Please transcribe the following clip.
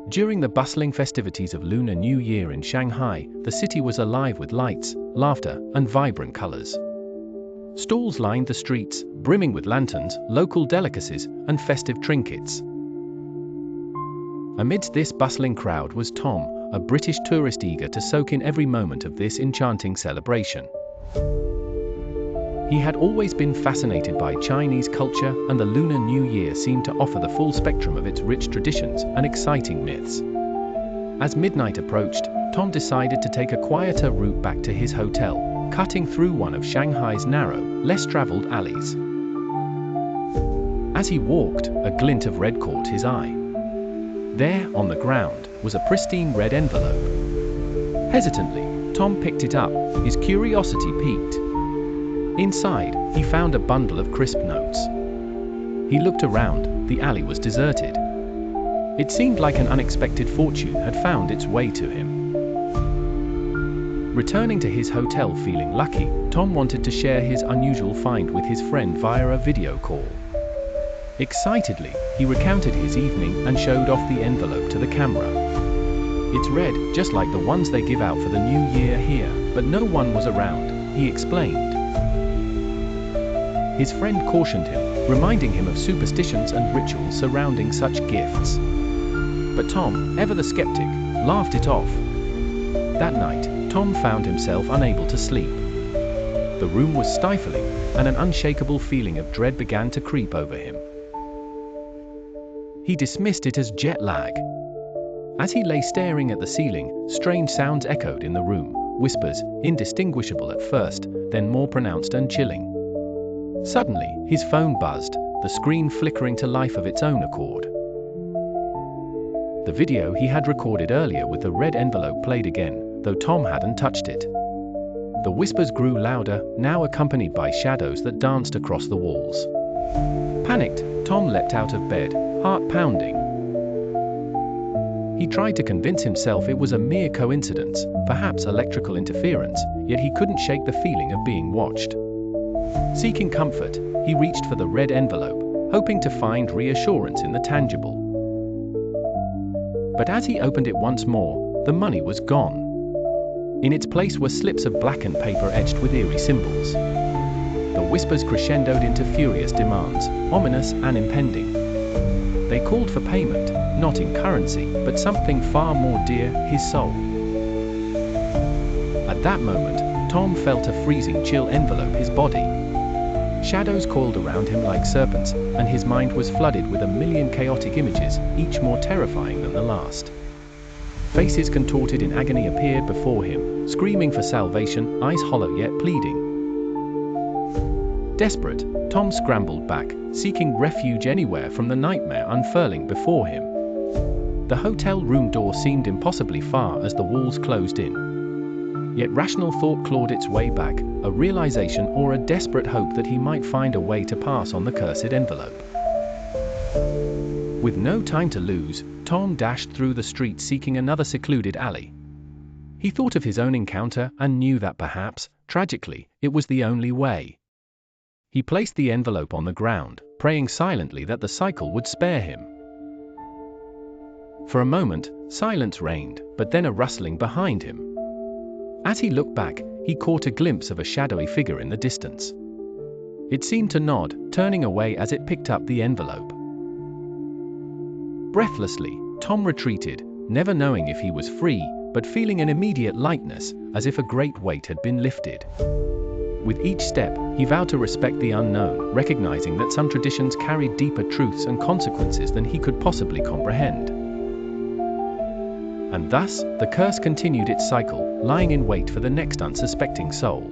During the bustling festivities of Lunar New Year in Shanghai, the city was alive with lights, laughter, and vibrant colors. Stalls lined the streets, brimming with lanterns, local delicacies, and festive trinkets. Amidst this bustling crowd was Tom, a British tourist eager to soak in every moment of this enchanting celebration. He had always been fascinated by Chinese culture, and the Lunar New Year seemed to offer the full spectrum of its rich traditions and exciting myths. As midnight approached, Tom decided to take a quieter route back to his hotel, cutting through one of Shanghai's narrow, less traveled alleys. As he walked, a glint of red caught his eye. There, on the ground, was a pristine red envelope. Hesitantly, Tom picked it up, his curiosity piqued. Inside, he found a bundle of crisp notes. He looked around, the alley was deserted. It seemed like an unexpected fortune had found its way to him. Returning to his hotel feeling lucky, Tom wanted to share his unusual find with his friend via a video call. Excitedly, he recounted his evening and showed off the envelope to the camera. "It's red, just like the ones they give out for the new year here, but no one was around," he explained. His friend cautioned him, reminding him of superstitions and rituals surrounding such gifts. But Tom, ever the skeptic, laughed it off. That night, Tom found himself unable to sleep. The room was stifling, and an unshakable feeling of dread began to creep over him. He dismissed it as jet lag. As he lay staring at the ceiling, strange sounds echoed in the room, whispers, indistinguishable at first, then more pronounced and chilling. Suddenly, his phone buzzed, the screen flickering to life of its own accord. The video he had recorded earlier with the red envelope played again, though Tom hadn't touched it. The whispers grew louder, now accompanied by shadows that danced across the walls. Panicked, Tom leapt out of bed, heart pounding. He tried to convince himself it was a mere coincidence, perhaps electrical interference, yet he couldn't shake the feeling of being watched. Seeking comfort, he reached for the red envelope, hoping to find reassurance in the tangible. But as he opened it once more, the money was gone. In its place were slips of blackened paper etched with eerie symbols. The whispers crescendoed into furious demands, ominous and impending. They called for payment, not in currency, but something far more dear, his soul. At that moment, Tom felt a freezing chill envelope his body. Shadows coiled around him like serpents, and his mind was flooded with a million chaotic images, each more terrifying than the last. Faces contorted in agony appeared before him, screaming for salvation, eyes hollow yet pleading. Desperate, Tom scrambled back, seeking refuge anywhere from the nightmare unfurling before him. The hotel room door seemed impossibly far as the walls closed in. Yet rational thought clawed its way back, a realization or a desperate hope that he might find a way to pass on the cursed envelope. With no time to lose, Tom dashed through the street seeking another secluded alley. He thought of his own encounter and knew that perhaps, tragically, it was the only way. He placed the envelope on the ground, praying silently that the cycle would spare him. For a moment, silence reigned, but then a rustling behind him. As he looked back, he caught a glimpse of a shadowy figure in the distance. It seemed to nod, turning away as it picked up the envelope. Breathlessly, Tom retreated, never knowing if he was free, but feeling an immediate lightness, as if a great weight had been lifted. With each step, he vowed to respect the unknown, recognizing that some traditions carried deeper truths and consequences than he could possibly comprehend. And thus, the curse continued its cycle, lying in wait for the next unsuspecting soul.